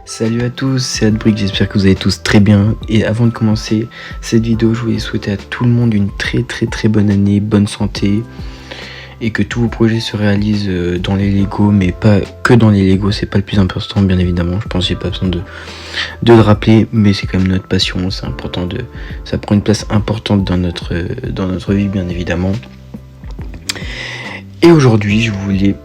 Salut à tous, c'est Adbrick, j'espère que vous allez tous très bien. Et avant de commencer cette vidéo, je voulais souhaiter à tout le monde une très bonne année, bonne santé. Et que tous vos projets se réalisent dans les Lego, mais pas que dans les Lego, c'est pas le plus important bien évidemment. Je pense que j'ai pas besoin de le rappeler, mais c'est quand même notre passion, c'est important ça prend une place importante dans notre vie bien évidemment. Et aujourd'hui je voulais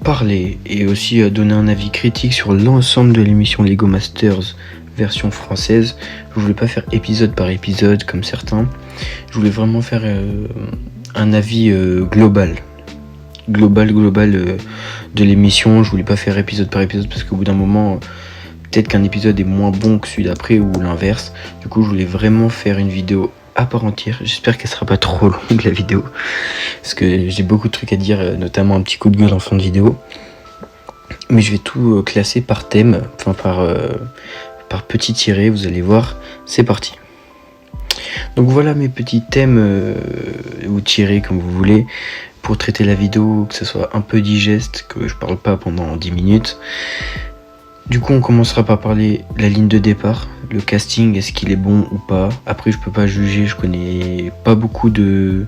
parler et aussi donner un avis critique sur l'ensemble de l'émission Lego Masters version française. Je voulais pas faire épisode par épisode comme certains, je voulais vraiment faire un avis global de l'émission. Je voulais pas faire épisode par épisode parce qu'au bout d'un moment peut-être qu'un épisode est moins bon que celui d'après ou l'inverse. Du coup je voulais vraiment faire une vidéo à part entière. J'espère qu'elle sera pas trop longue la vidéo parce que j'ai beaucoup de trucs à dire, notamment un petit coup de gueule en fin de vidéo, mais je vais tout classer par thème, enfin par petits tirés. Vous allez voir, c'est parti. Donc voilà mes petits thèmes ou tirés comme vous voulez pour traiter la vidéo, que ce soit un peu digeste, que je parle pas pendant 10 minutes. Du coup on commencera par parler de la ligne de départ, le casting, est-ce qu'il est bon ou pas. Après je peux pas juger, je connais pas beaucoup de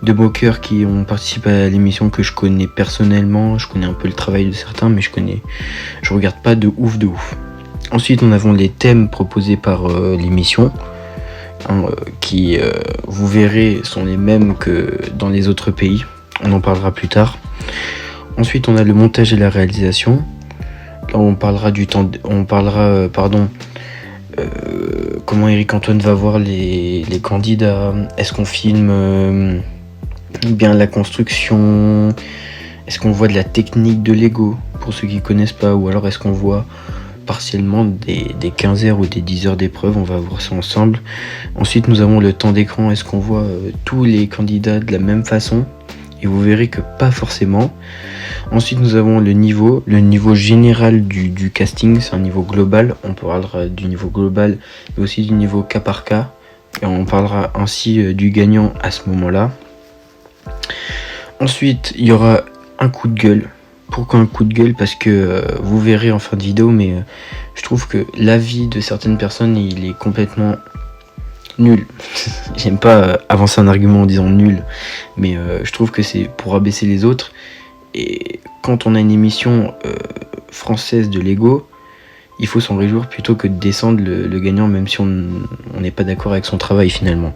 moqueurs qui ont participé à l'émission que je connais personnellement. Je connais un peu le travail de certains, mais je regarde pas de ouf. Ensuite on avons les thèmes proposés par l'émission, qui vous verrez sont les mêmes que dans les autres pays, on en parlera plus tard. Ensuite on a le montage et la réalisation. Là on parlera comment Eric Antoine va voir les candidats. Est-ce qu'on filme bien la construction? Est-ce qu'on voit de la technique de Lego pour ceux qui connaissent pas? Ou alors est-ce qu'on voit partiellement des 15 heures ou des 10 heures d'épreuve? On va voir ça ensemble. Ensuite nous avons le temps d'écran. Est-ce qu'on voit tous les candidats de la même façon? Et vous verrez que pas forcément. Ensuite nous avons le niveau général du casting, c'est un niveau global. On parlera du niveau global et aussi du niveau cas par cas, et on parlera ainsi du gagnant à ce moment là. Ensuite il y aura un coup de gueule. Pourquoi un coup de gueule? Parce que vous verrez en fin de vidéo, mais je trouve que l'avis de certaines personnes il est complètement nul. J'aime pas avancer un argument en disant nul, mais je trouve que c'est pour abaisser les autres. Et quand on a une émission française de Lego, il faut s'en réjouir plutôt que de descendre le gagnant, même si on n'est pas d'accord avec son travail finalement.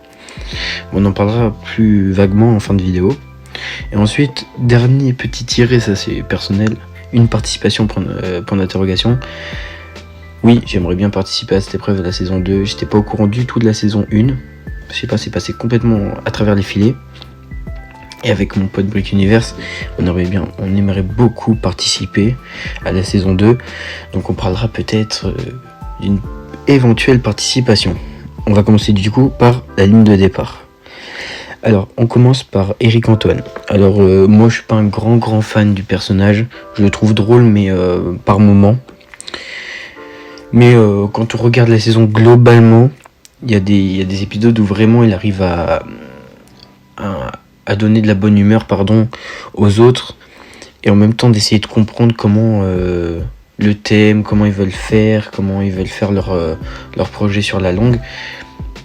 On en parlera plus vaguement en fin de vidéo. Et ensuite, dernier petit tiré, ça c'est personnel, une participation point d'interrogation. Oui, j'aimerais bien participer à cette épreuve de la saison 2. J'étais pas au courant du tout de la saison 1. Je sais pas, c'est passé complètement à travers les filets. Et avec mon pote Brick Universe, on aimerait beaucoup participer à la saison 2. Donc on parlera peut-être d'une éventuelle participation. On va commencer du coup par la ligne de départ. Alors on commence par Eric Antoine. Alors moi je suis pas un grand fan du personnage. Je le trouve drôle, mais par moment. Mais quand on regarde la saison globalement, il y a des épisodes où vraiment il arrive à donner de la bonne humeur aux autres, et en même temps d'essayer de comprendre comment le thème, comment ils veulent faire leur projet sur la longue.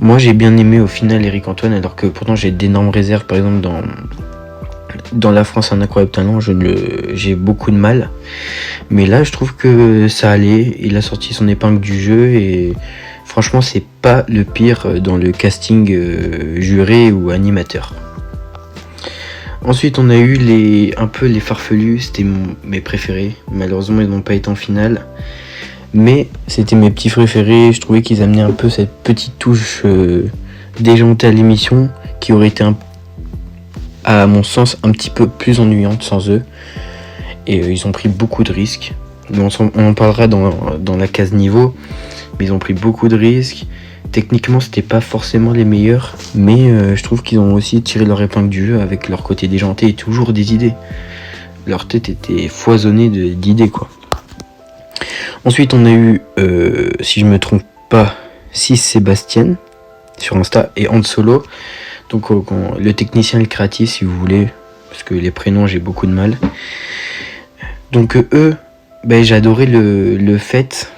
Moi j'ai bien aimé au final Eric Antoine, alors que pourtant j'ai d'énormes réserves. Par exemple dans La France un incroyable talent, j'ai beaucoup de mal, mais là je trouve que ça allait. Il a sorti son épingle du jeu et franchement c'est pas le pire dans le casting juré ou animateur. Ensuite on a eu les farfelus, c'était mes préférés. Malheureusement ils n'ont pas été en finale, mais c'était mes petits préférés. Je trouvais qu'ils amenaient un peu cette petite touche déjantée à l'émission, qui aurait été à mon sens un petit peu plus ennuyante sans eux. Et ils ont pris beaucoup de risques. On en parlera dans la case niveau, mais ils ont pris beaucoup de risques. Techniquement c'était pas forcément les meilleurs, mais je trouve qu'ils ont aussi tiré leur épingle du jeu avec leur côté déjanté et toujours des idées. Leur tête était foisonnée d'idées quoi. Ensuite on a eu, si je me trompe pas, 6 Sébastien sur Insta et Han Solo. Donc le technicien et le créatif si vous voulez, parce que les prénoms j'ai beaucoup de mal. Donc eux, j'ai adoré le fait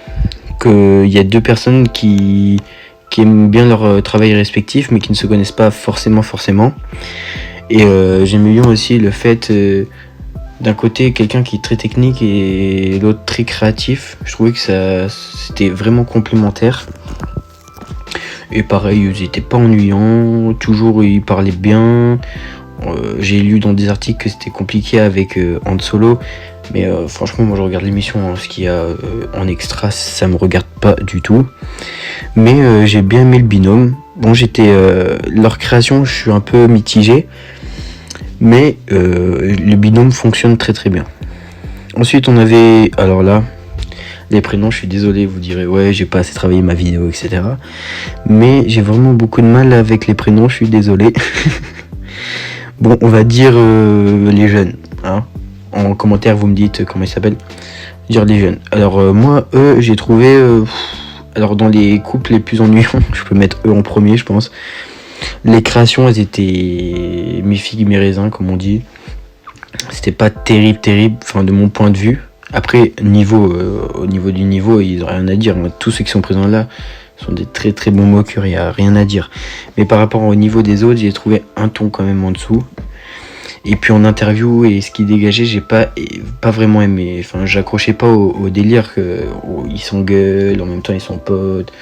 qu'il y a deux personnes qui aiment bien leur travail respectif, mais qui ne se connaissent pas forcément. Et j'aime bien aussi le fait, d'un côté, quelqu'un qui est très technique et l'autre très créatif. Je trouvais que c'était vraiment complémentaire. Et pareil, ils étaient pas ennuyants, toujours ils parlaient bien. J'ai lu dans des articles que c'était compliqué avec Han Solo, mais franchement, moi je regarde l'émission, hein, ce qu'il y a en extra, ça me regarde pas du tout. Mais j'ai bien aimé le binôme. Bon, leur création, je suis un peu mitigé, mais le binôme fonctionne très très bien. Ensuite, on avait, alors là, les prénoms, je suis désolé, vous direz ouais, j'ai pas assez travaillé ma vidéo, etc. Mais j'ai vraiment beaucoup de mal avec les prénoms, je suis désolé. Bon, on va dire les jeunes, hein. En commentaire, vous me dites comment ils s'appellent. Dire les jeunes. Alors moi, eux, j'ai trouvé, alors dans les couples les plus ennuyants, je peux mettre eux en premier, je pense. Les créations, elles étaient mes figues, mes raisins, comme on dit. C'était pas terrible, enfin de mon point de vue. Après, au niveau du niveau, ils n'ont rien à dire. Tous ceux qui sont présents là sont des très très bons moqueurs, il n'y a rien à dire. Mais par rapport au niveau des autres, j'ai trouvé un ton quand même en dessous. Et puis en interview et ce qu'ils dégageaient, j'ai pas vraiment aimé. Enfin, j'accrochais pas au délire ils s'engueulent, en même temps ils sont potes.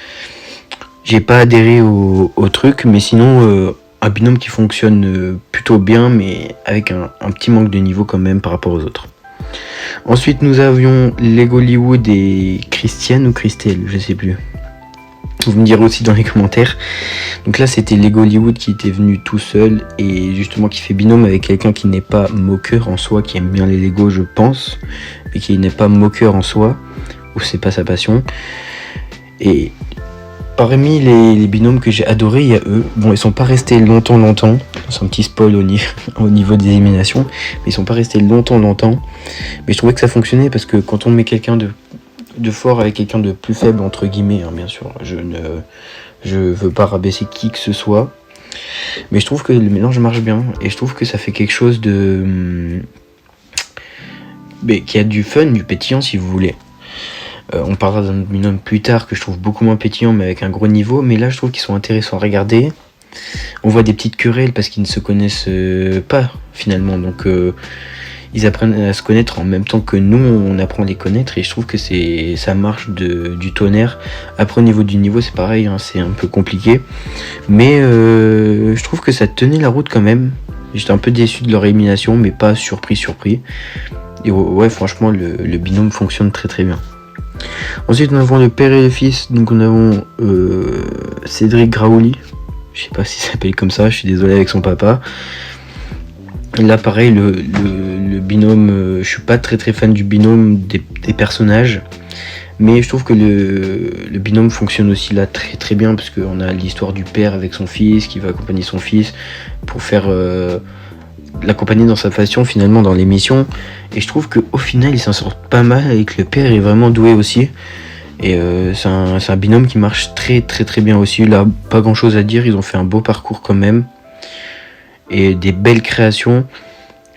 J'ai pas adhéré au truc, mais sinon, un binôme qui fonctionne plutôt bien, mais avec un petit manque de niveau quand même par rapport aux autres. Ensuite, nous avions Leggoliwood et Christiane ou Christelle, je sais plus. Vous me direz aussi dans les commentaires. Donc là, c'était Leggoliwood qui était venu tout seul et justement qui fait binôme avec quelqu'un qui n'est pas moqueur en soi, qui aime bien les Lego, je pense, mais qui n'est pas moqueur en soi, ou c'est pas sa passion. Et parmi les binômes que j'ai adoré, il y a eux. Bon, ils sont pas restés longtemps. C'est un petit spoil au niveau des éliminations. Mais ils sont pas restés longtemps. Mais je trouvais que ça fonctionnait parce que quand on met quelqu'un de fort avec quelqu'un de plus faible, entre guillemets, hein, bien sûr, je veux pas rabaisser qui que ce soit. Mais je trouve que le mélange marche bien. Et je trouve que ça fait quelque chose qui a du fun, du pétillant si vous voulez. On parlera d'un binôme plus tard que je trouve beaucoup moins pétillant mais avec un gros niveau, mais là je trouve qu'ils sont intéressants à regarder. On voit des petites querelles parce qu'ils ne se connaissent pas finalement, donc ils apprennent à se connaître en même temps que nous on apprend à les connaître et je trouve que ça marche du tonnerre. Après au niveau du niveau c'est pareil, hein, c'est un peu compliqué, mais je trouve que ça tenait la route quand même. J'étais un peu déçu de leur élimination mais pas surpris. Et ouais, franchement le binôme fonctionne très très bien. Ensuite, nous avons le père et le fils. Donc, nous avons Cédric Graouli. Je sais pas s'il s'appelle comme ça. Je suis désolé avec son papa. Là, pareil, le binôme. Je suis pas très très fan du binôme des personnages. Mais je trouve que le binôme fonctionne aussi là très très bien. Parce qu'on a l'histoire du père avec son fils qui va accompagner son fils pour faire l'accompagner dans sa passion finalement dans l'émission, et je trouve qu'au final ils s'en sortent pas mal et que le père est vraiment doué aussi, et c'est un binôme qui marche très très très bien aussi. Là, pas grand chose à dire, ils ont fait un beau parcours quand même et des belles créations.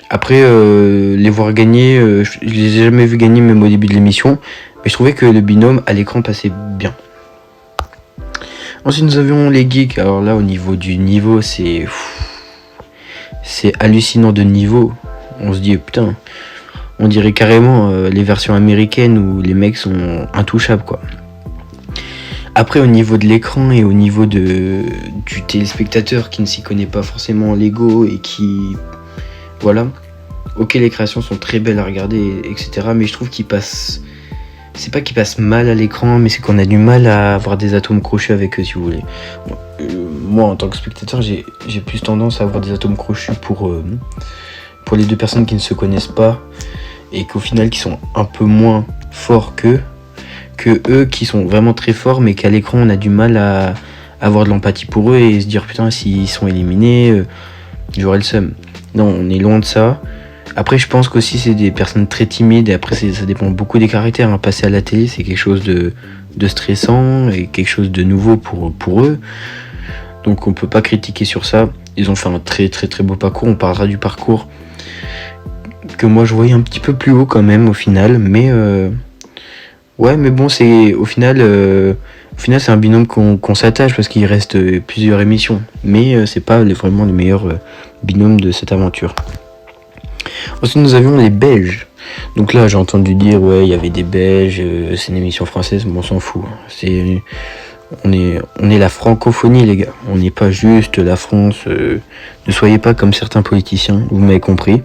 Après les voir gagner, je les ai jamais vus gagner même au début de l'émission, mais je trouvais que le binôme à l'écran passait bien. Ensuite nous avions les geeks. Alors là au niveau du niveau c'est hallucinant de niveau. On se dit putain, on dirait carrément les versions américaines où les mecs sont intouchables quoi. Après au niveau de l'écran et au niveau du téléspectateur qui ne s'y connaît pas forcément en Lego et qui voilà, ok les créations sont très belles à regarder etc, mais je trouve qu'ils passent, c'est pas qu'ils passent mal à l'écran, mais c'est qu'on a du mal à avoir des atomes crochus avec eux si vous voulez. Moi en tant que spectateur j'ai plus tendance à avoir des atomes crochus pour les deux personnes qui ne se connaissent pas et qu'au final qui sont un peu moins forts que eux qui sont vraiment très forts, mais qu'à l'écran on a du mal à avoir de l'empathie pour eux et se dire putain s'ils sont éliminés j'aurais le seum. Non, on est loin de ça. Après je pense qu'aussi c'est des personnes très timides et après ça dépend beaucoup des caractères, hein. Passer à la télé c'est quelque chose de stressant et quelque chose de nouveau pour eux. Donc on peut pas critiquer sur ça. Ils ont fait un très très très beau parcours. On parlera du parcours que moi je voyais un petit peu plus haut quand même au final, mais ouais, mais bon, c'est au final c'est un binôme qu'on s'attache parce qu'il reste plusieurs émissions, mais c'est pas vraiment les meilleurs binômes de cette aventure. Ensuite, nous avions les Belges. Donc là, j'ai entendu dire, ouais, il y avait des Belges, c'est une émission française, mais on s'en fout. On est la francophonie, les gars. On n'est pas juste la France. Ne soyez pas comme certains politiciens, vous m'avez compris.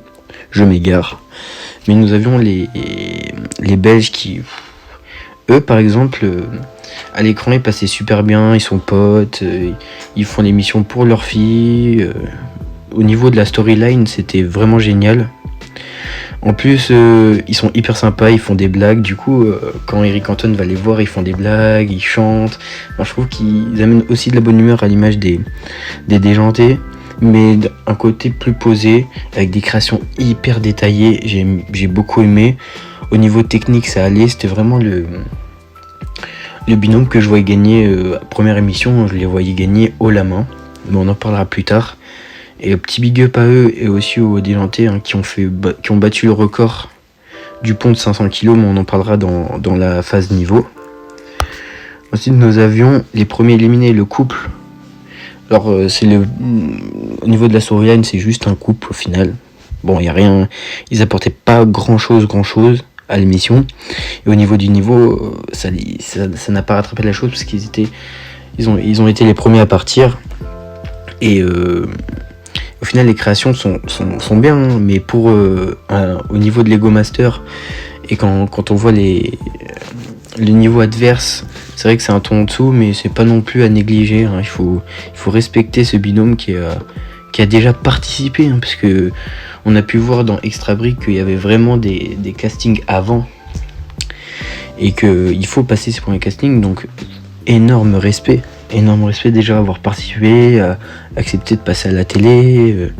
Je m'égare. Mais nous avions les Belges qui, eux, par exemple, à l'écran, ils passaient super bien, ils sont potes, ils font l'émission pour leur fille. Au niveau de la storyline, c'était vraiment génial. En plus, ils sont hyper sympas, ils font des blagues. Du coup, quand Eric Antoine va les voir, ils font des blagues, ils chantent. Enfin, je trouve qu'ils amènent aussi de la bonne humeur à l'image des déjantés, mais d'un côté plus posé, avec des créations hyper détaillées. J'ai beaucoup aimé. Au niveau technique, ça allait. C'était vraiment le binôme que je voyais gagner. Première émission, je les voyais gagner haut la main. Mais on en parlera plus tard. Et petit big up à eux et aussi aux déjantés qui ont battu le record du pont de 500 kg, mais on en parlera dans la phase niveau. Ensuite, nous avions les premiers éliminés, le couple. Alors, au niveau de la storyline, c'est juste un couple au final. Bon, il n'y a rien, ils apportaient pas grand chose à l'émission. Et au niveau du niveau, ça n'a pas rattrapé la chose parce ils ont été les premiers à partir. Et au final, les créations sont bien, hein, mais pour au niveau de Lego Master, et quand on voit le niveau adverse, c'est vrai que c'est un ton en dessous, mais c'est pas non plus à négliger. Hein. Il faut respecter ce binôme qui a déjà participé, hein, parce que on a pu voir dans Extra Brick qu'il y avait vraiment des castings avant, et qu'il faut passer ces premiers castings, donc énorme respect déjà avoir participé, accepter de passer à la télé.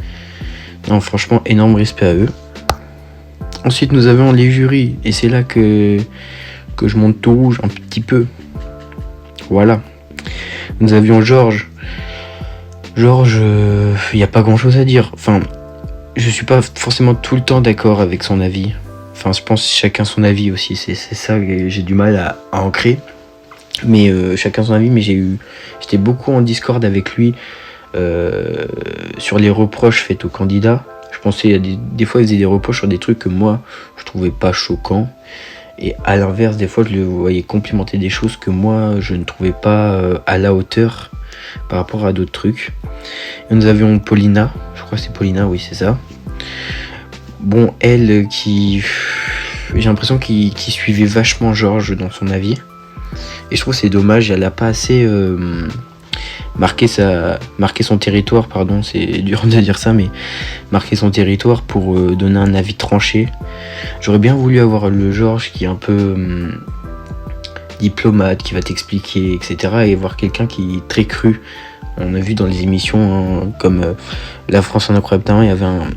Non, franchement, énorme respect à eux. Ensuite, nous avons les jurys, et c'est là que je monte tout rouge un petit peu. Voilà. Nous avions Georges. Georges, il n'y a pas grand chose à dire. Enfin, je suis pas forcément tout le temps d'accord avec son avis. Enfin, je pense chacun son avis aussi. C'est ça que j'ai du mal à ancrer. Mais chacun son avis, mais j'étais beaucoup en discorde avec lui sur les reproches faits aux candidats. Je pensais des fois il faisait des reproches sur des trucs que moi je trouvais pas choquants, et à l'inverse des fois je le voyais complimenter des choses que moi je ne trouvais pas à la hauteur par rapport à d'autres trucs. Et nous avions Paulina, je crois que c'est Paulina, oui c'est ça. Bon, elle j'ai l'impression qu'il suivait vachement Georges dans son avis. Et je trouve que c'est dommage, elle a pas assez marqué son territoire, pardon, c'est dur de dire ça, mais marqué son territoire pour donner un avis tranché. J'aurais bien voulu avoir le Georges qui est un peu diplomate, qui va t'expliquer, etc. Et voir quelqu'un qui est très cru. On a vu dans les émissions comme La France en incroyable talent, il y avait un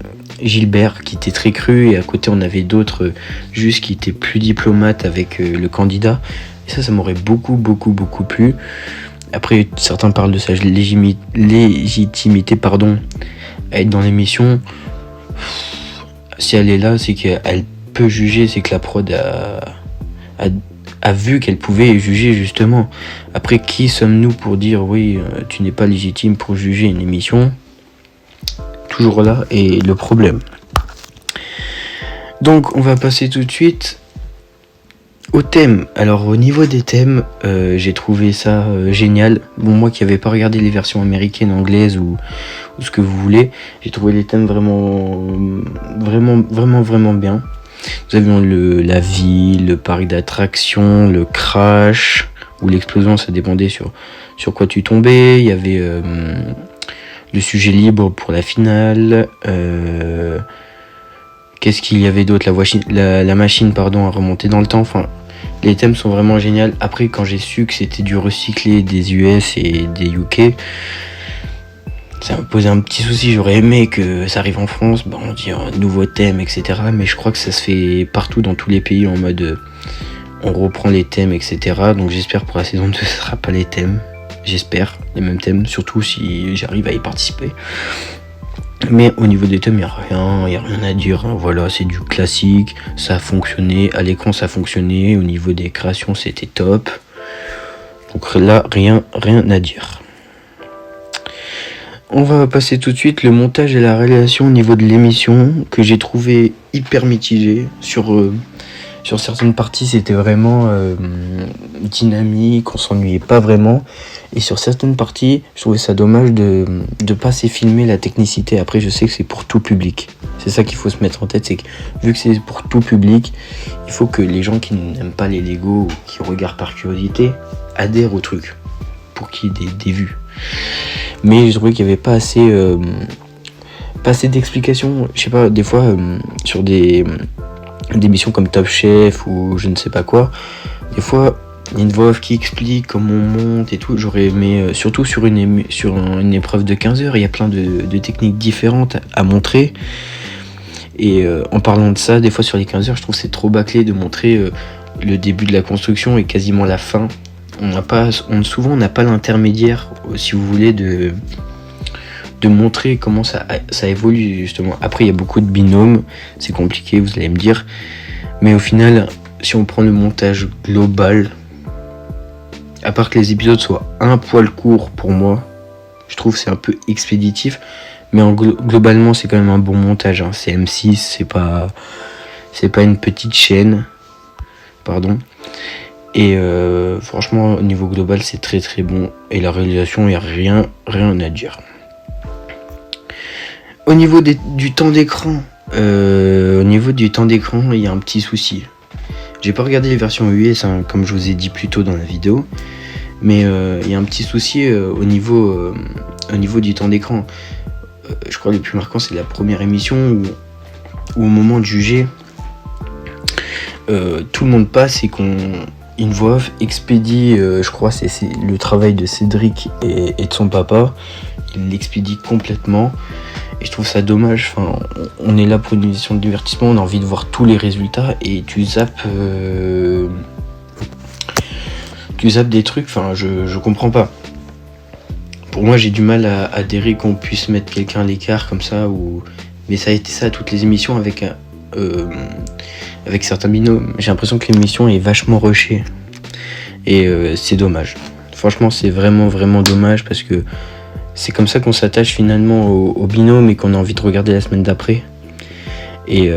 Gilbert qui était très cru, et à côté on avait d'autres juste qui étaient plus diplomates avec le candidat. Et ça m'aurait beaucoup plu. Après, certains parlent de sa légitimité à être dans l'émission. Si elle est là, c'est qu'elle peut juger, c'est que la prod a vu qu'elle pouvait juger justement. Après, qui sommes-nous pour dire oui, tu n'es pas légitime pour juger une émission? Toujours là est le problème. Donc, on va passer tout de suite au thème. Alors au niveau des thèmes, j'ai trouvé ça génial. Bon, moi qui n'avais pas regardé les versions américaines, anglaises ou ce que vous voulez, j'ai trouvé les thèmes vraiment bien. Nous avions la ville, le parc d'attractions, le crash ou l'explosion, ça dépendait sur quoi tu tombais. Il y avait le sujet libre pour la finale. Qu'est-ce qu'il y avait d'autre? La machine à remonter dans le temps. Enfin, les thèmes sont vraiment géniaux. Après, quand j'ai su que c'était du recyclé des US et des UK, ça me posait un petit souci. J'aurais aimé que ça arrive en France, on dit un nouveau thème, etc. Mais je crois que ça se fait partout dans tous les pays en mode on reprend les thèmes, etc. Donc j'espère pour la saison 2, ce sera pas les thèmes. J'espère les mêmes thèmes, surtout si j'arrive à y participer. Mais au niveau des thèmes, il n'y a rien à dire, hein. Voilà, c'est du classique, ça a fonctionné, à l'écran ça a fonctionné, au niveau des créations c'était top. Donc là, rien à dire. On va passer tout de suite le montage et la réalisation au niveau de l'émission, que j'ai trouvé hyper mitigé. Sur certaines parties, c'était vraiment dynamique, on s'ennuyait pas vraiment. Et sur certaines parties, je trouvais ça dommage de pas assez filmer la technicité. Après, je sais que c'est pour tout public. C'est ça qu'il faut se mettre en tête, c'est que vu que c'est pour tout public, il faut que les gens qui n'aiment pas les Lego ou qui regardent par curiosité adhèrent au truc pour qu'il y ait des vues. Mais je trouvais qu'il n'y avait pas assez d'explications. Je sais pas, des fois sur des missions comme Top Chef ou je ne sais pas quoi, des fois il y a une voix off qui explique comment on monte et tout. J'aurais aimé, surtout sur une épreuve de 15 heures, il y a plein de techniques différentes à montrer. Et en parlant de ça, des fois sur les 15 heures, je trouve que c'est trop bâclé de montrer le début de la construction et quasiment la fin. Souvent on n'a pas l'intermédiaire, si vous voulez, de montrer comment ça évolue justement. Après il y a beaucoup de binômes, c'est compliqué, vous allez me dire, mais au final, si on prend le montage global, à part que les épisodes soient un poil courts pour moi, je trouve que c'est un peu expéditif, mais globalement c'est quand même un bon montage, hein. C'est M6, c'est pas une petite chaîne, pardon. Et franchement, au niveau global, c'est très très bon. Et la réalisation, il n'y a rien à dire. Au niveau du temps d'écran, il y a un petit souci. J'ai pas regardé les versions US, hein, comme je vous ai dit plus tôt dans la vidéo. Mais il y a un petit souci au niveau du temps d'écran. Je crois que le plus marquant, c'est la première émission où au moment de juger, tout le monde passe et une voix off expédie, je crois c'est le travail de Cédric et de son papa, il l'expédie complètement et je trouve ça dommage. Enfin, on est là pour une émission de divertissement, on a envie de voir tous les résultats et tu zappes des trucs, enfin je comprends pas. Pour moi j'ai du mal à adhérer qu'on puisse mettre quelqu'un à l'écart comme ça, mais ça a été ça à toutes les émissions avec certains binômes. J'ai l'impression que l'émission est vachement rushée et c'est dommage. Franchement c'est vraiment dommage parce que c'est comme ça qu'on s'attache finalement au binôme et qu'on a envie de regarder la semaine d'après. Et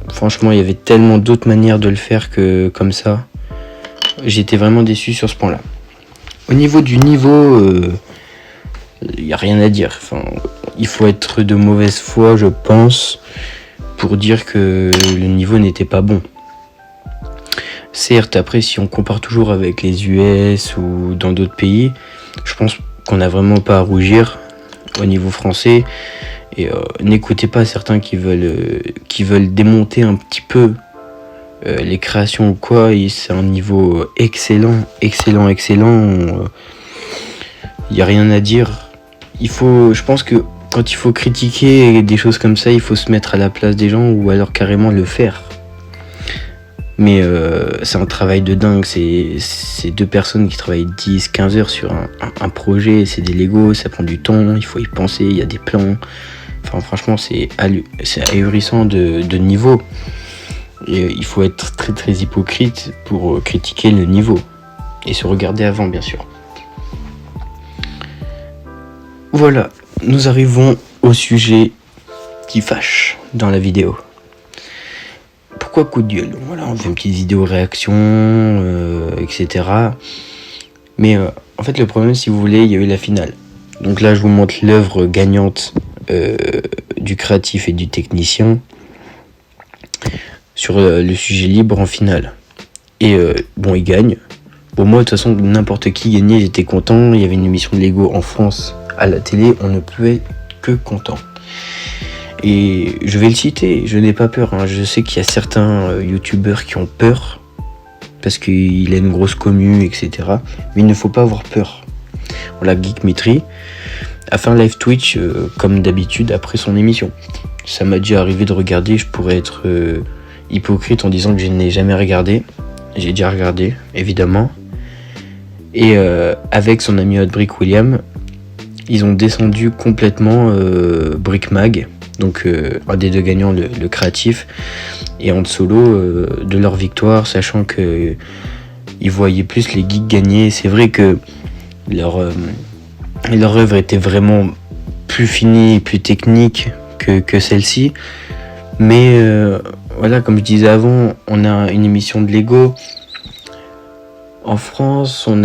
franchement il y avait tellement d'autres manières de le faire que comme ça. J'étais vraiment déçu sur ce point là. Au niveau du niveau, il n'y a rien à dire. Enfin, il faut être de mauvaise foi je pense pour dire que le niveau n'était pas bon. Certes, après, si on compare toujours avec les US ou dans d'autres pays, je pense qu'on n'a vraiment pas à rougir au niveau français. Et n'écoutez pas certains qui veulent démonter un petit peu les créations ou quoi. C'est un niveau excellent. Il n'y a rien à dire. Je pense que quand il faut critiquer des choses comme ça, il faut se mettre à la place des gens ou alors carrément le faire. Mais c'est un travail de dingue, c'est deux personnes qui travaillent 10-15 heures sur un projet, c'est des Lego, ça prend du temps, il faut y penser, il y a des plans. Enfin franchement c'est ahurissant de niveau. Et il faut être très très hypocrite pour critiquer le niveau. Et se regarder avant bien sûr. Voilà, nous arrivons au sujet qui fâche dans la vidéo. Pourquoi coup de gueule? Voilà, on fait une petite vidéo réaction, etc. Mais en fait le problème, si vous voulez, il y a eu la finale. Donc là je vous montre l'œuvre gagnante du créatif et du technicien sur le sujet libre en finale. Et bon, il gagne. Bon, moi de toute façon n'importe qui gagnait, j'étais content. Il y avait une émission de Lego en France à la télé, on ne pouvait que content. Et je vais le citer, je n'ai pas peur, hein. Je sais qu'il y a certains youtubeurs qui ont peur parce qu'il a une grosse commu, etc. Mais il ne faut pas avoir peur. Voilà, Geekmetry a fait un live Twitch comme d'habitude après son émission. Ça m'a déjà arrivé de regarder, je pourrais être hypocrite en disant que je n'ai jamais regardé. J'ai déjà regardé, évidemment. Et avec son ami Hotbrick William, ils ont descendu complètement Brickmag, donc un des deux gagnants, le créatif, et Han Solo de leur victoire, sachant que ils voyaient plus les geeks gagner. C'est vrai que leur œuvre était vraiment plus finie, plus technique que celle-ci, mais voilà, comme je disais avant, on a une émission de Lego. En France, on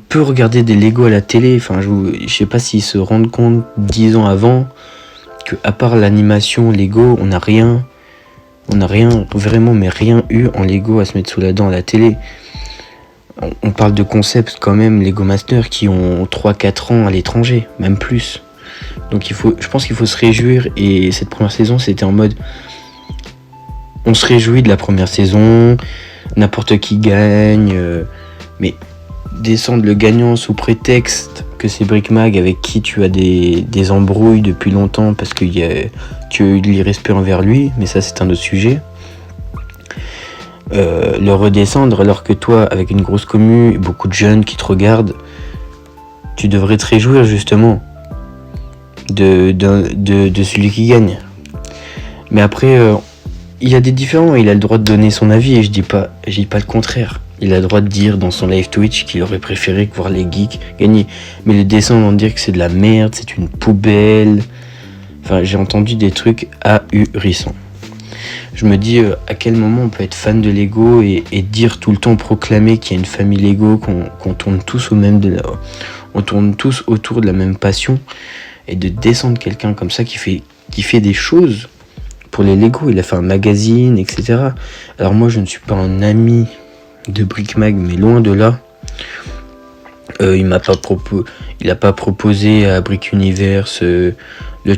peut regarder des Lego à la télé. Enfin, je sais pas s'ils se rendent compte 10 ans avant que, à part l'animation Lego, on n'a rien vraiment, mais rien eu en Lego à se mettre sous la dent à la télé. On parle de concepts quand même, Lego Masters, qui ont 3-4 ans à l'étranger, même plus. Donc je pense qu'il faut se réjouir, et cette première saison, c'était en mode, on se réjouit de la première saison, n'importe qui gagne, mais descendre le gagnant sous prétexte que c'est Brickmag avec qui tu as des embrouilles depuis longtemps parce que tu as eu de l'irrespect envers lui, mais ça c'est un autre sujet. Le redescendre alors que toi, avec une grosse commu, beaucoup de jeunes qui te regardent, tu devrais te réjouir justement de celui qui gagne. Mais après, il y a des différents, il a le droit de donner son avis, et je dis pas le contraire. Il a le droit de dire dans son live Twitch qu'il aurait préféré voir les geeks gagner. Mais le descendre en dire que c'est de la merde, c'est une poubelle. Enfin, j'ai entendu des trucs ahurissants. Je me dis à quel moment on peut être fan de Lego et dire tout le temps, proclamer qu'il y a une famille Lego, qu'on tourne tous on tourne tous autour de la même passion, et de descendre quelqu'un comme ça qui fait des choses pour les Lego. Il a fait un magazine, etc. Alors moi, je ne suis pas un ami de Brickmag, mais loin de là. Il a pas proposé à Brick Universe le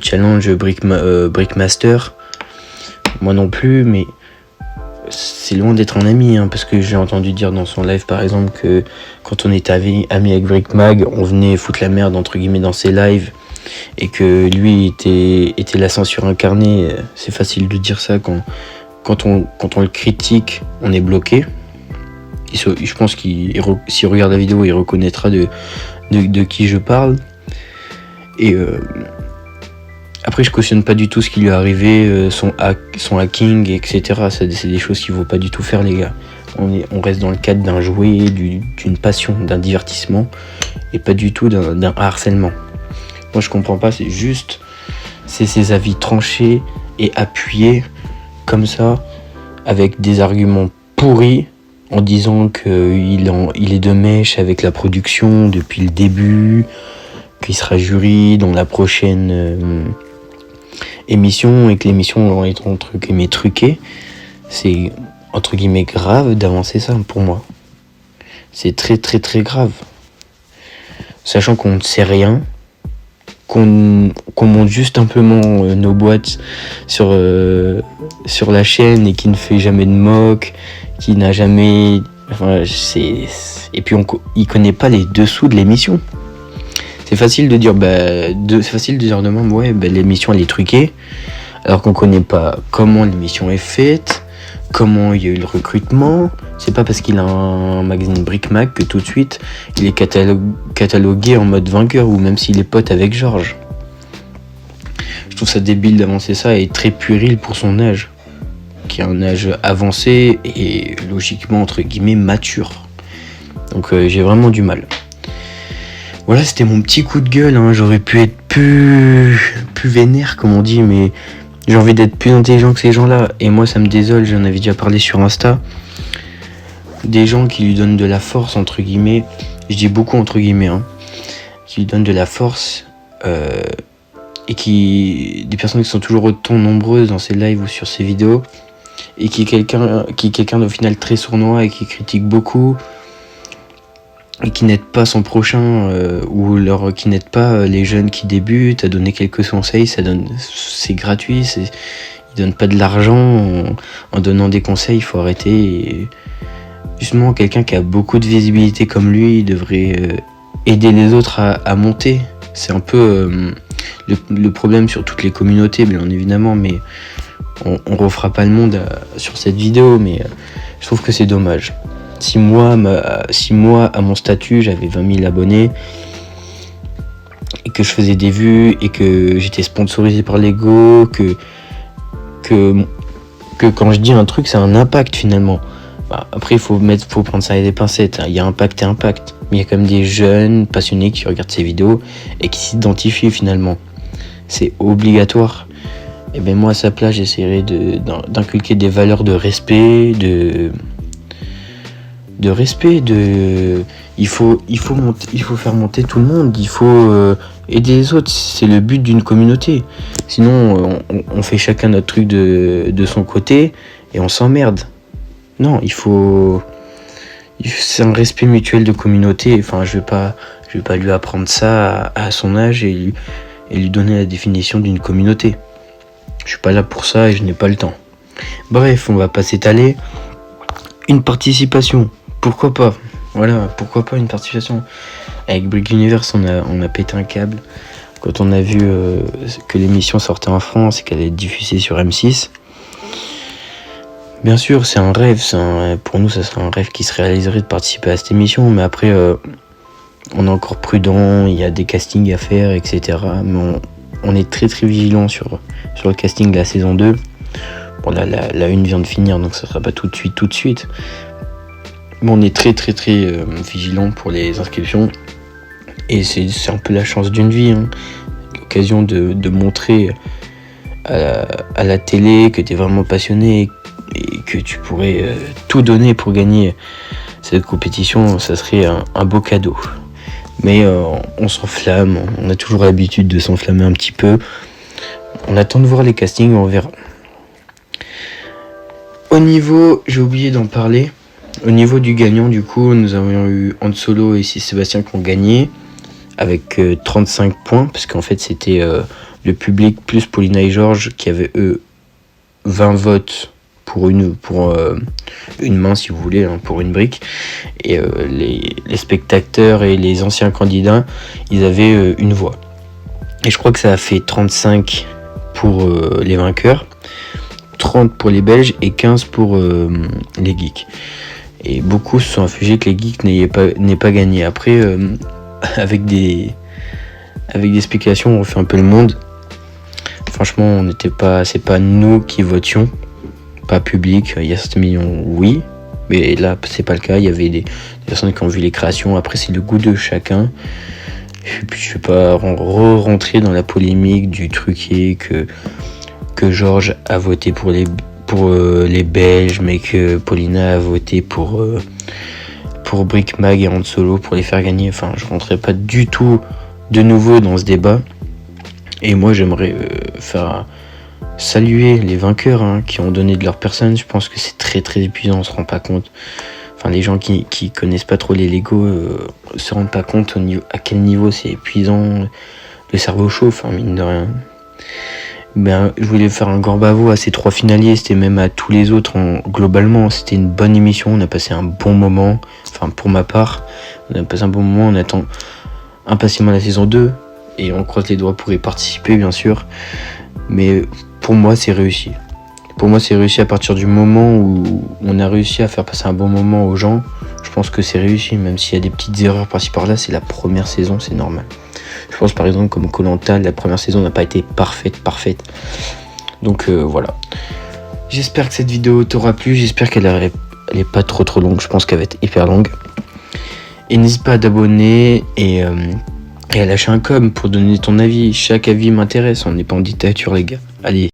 challenge Brickmaster. Moi non plus, mais c'est loin d'être un ami, hein, parce que j'ai entendu dire dans son live par exemple que quand on était amis avec Brickmag, on venait foutre la merde entre guillemets dans ses lives, et que lui était la censure incarnée. C'est facile de dire ça quand on le critique, on est bloqué. Je pense s'il regarde la vidéo, il reconnaîtra de qui je parle. Et après, je cautionne pas du tout ce qui lui est arrivé, son hacking, etc. C'est des choses qu'il ne faut pas du tout faire, les gars. On reste dans le cadre d'un jouet, d'une passion, d'un divertissement, et pas du tout d'un harcèlement. Moi, je comprends pas, c'est ses avis tranchés et appuyés, comme ça, avec des arguments pourris, en disant qu'il est de mèche avec la production depuis le début, qu'il sera jury dans la prochaine émission, et que l'émission va être entre guillemets truquée. C'est entre guillemets grave d'avancer ça pour moi. C'est très très très grave. Sachant qu'on ne sait rien, qu'on monte juste un peu nos boîtes sur la chaîne, et qui ne fait jamais de mock, qui n'a jamais... Enfin, et puis il connaît pas les dessous de l'émission. C'est facile de dire de même, ouais, l'émission elle est truquée, alors qu'on connaît pas comment l'émission est faite, comment il y a eu le recrutement. C'est pas parce qu'il a un magazine Brickmag que tout de suite il est catalogué en mode vainqueur, ou même s'il est pote avec Georges. Je trouve ça débile d'avancer ça, et très puéril pour son âge, qui est un âge avancé et logiquement entre guillemets mature. Donc j'ai vraiment du mal. Voilà, c'était mon petit coup de gueule, hein. J'aurais pu être plus vénère, comme on dit, mais j'ai envie d'être plus intelligent que ces gens-là. Et moi, ça me désole, j'en avais déjà parlé sur Insta. Des gens qui lui donnent de la force, entre guillemets, je dis beaucoup entre guillemets, hein, qui lui donnent de la force, et des personnes qui sont toujours autant nombreuses dans ses lives ou sur ses vidéos, et qui est quelqu'un au final très sournois, et qui critique beaucoup, et qui n'aide pas son prochain, qui n'aide pas les jeunes qui débutent, à donner quelques conseils. C'est gratuit, il donne pas de l'argent en donnant des conseils. Il faut arrêter. Et justement, quelqu'un qui a beaucoup de visibilité comme lui devrait aider les autres à monter. C'est un peu le problème sur toutes les communautés, bien évidemment, mais on refera pas le monde sur cette vidéo, mais je trouve que c'est dommage. Si moi, à mon statut, j'avais 20 000 abonnés, et que je faisais des vues et que j'étais sponsorisé par Lego, que quand je dis un truc, ça a un impact finalement. Après, il faut prendre ça avec des pincettes. Il y a impact et impact. Mais il y a quand même des jeunes passionnés qui regardent ces vidéos et qui s'identifient finalement. C'est obligatoire. Et bien moi, à sa place, j'essaierai d'inculquer des valeurs de respect, il faut faire monter tout le monde, il faut aider les autres, c'est le but d'une communauté. Sinon, on fait chacun notre truc de son côté et on s'emmerde. Non, c'est un respect mutuel de communauté. Enfin, je vais pas lui apprendre ça à son âge et lui donner la définition d'une communauté. Je suis pas là pour ça et je n'ai pas le temps. Bref, on va pas s'étaler. Une participation, pourquoi pas? Voilà, pourquoi pas une participation? Avec Brick Universe, on a pété un câble quand on a vu que l'émission sortait en France et qu'elle est diffusée sur M6. Bien sûr, c'est un rêve, pour nous, ça serait un rêve qui se réaliserait de participer à cette émission, mais après, on est encore prudent, il y a des castings à faire, etc. Mais on est très très vigilant sur le casting de la saison 2. Bon, là, la 1 vient de finir, donc ça sera pas tout de suite. Mais on est très très très vigilant pour les inscriptions. Et c'est un peu la chance d'une vie, hein. L'occasion de montrer à la télé que tu es vraiment passionné et que tu pourrais tout donner pour gagner cette compétition. Ça serait un beau cadeau. Mais on s'enflamme, on a toujours l'habitude de s'enflammer un petit peu. On attend de voir les castings, on verra. Au niveau, j'ai oublié d'en parler, au niveau du gagnant, du coup, nous avons eu Han Solo et Sébastien qui ont gagné avec 35 points, parce qu'en fait c'était le public plus Paulina et Georges qui avaient eux 20 votes pour une main, si vous voulez, hein, pour une brique, et les spectateurs et les anciens candidats, ils avaient une voix. Et je crois que ça a fait 35 pour les vainqueurs, 30 pour les Belges et 15 pour les geeks. Et beaucoup se sont affligés que les geeks n'aient pas gagné. Après, avec des spéculations, on fait un peu le monde. Franchement, c'est pas nous qui votions, pas public. Il y a 7 millions, oui, mais là, c'est pas le cas. Il y avait des personnes qui ont vu les créations. Après, c'est le goût de chacun. Et puis, je vais pas rentrer dans la polémique du truqué que Georges a voté pour les Belges, mais que Paulina a voté pour Brick Mag et Han Solo pour les faire gagner. Enfin, je rentrerai pas du tout de nouveau dans ce débat. Et moi, j'aimerais faire saluer les vainqueurs, hein, qui ont donné de leur personne. Je pense que c'est très très épuisant, on se rend pas compte. Enfin, les gens qui connaissent pas trop les Lego se rendent pas compte à quel niveau c'est épuisant. Le cerveau chauffe, hein, mine de rien. Ben, je voulais faire un grand bravo à ces 3 finalistes et même à tous les autres. Globalement, c'était une bonne émission. On a passé un bon moment. Enfin, pour ma part, on a passé un bon moment. On attend impatiemment la saison 2 et on croise les doigts pour y participer, bien sûr. Mais pour moi, c'est réussi. Pour moi, c'est réussi à partir du moment où on a réussi à faire passer un bon moment aux gens. Je pense que c'est réussi, même s'il y a des petites erreurs par-ci par-là. C'est la première saison, c'est normal. Je pense par exemple comme Koh-Lanta, la première saison n'a pas été parfaite. Donc voilà. J'espère que cette vidéo t'aura plu. J'espère qu'elle est pas trop longue. Je pense qu'elle va être hyper longue. Et n'hésite pas à t'abonner et à lâcher un com pour donner ton avis. Chaque avis m'intéresse. On n'est pas en dictature, les gars. Allez.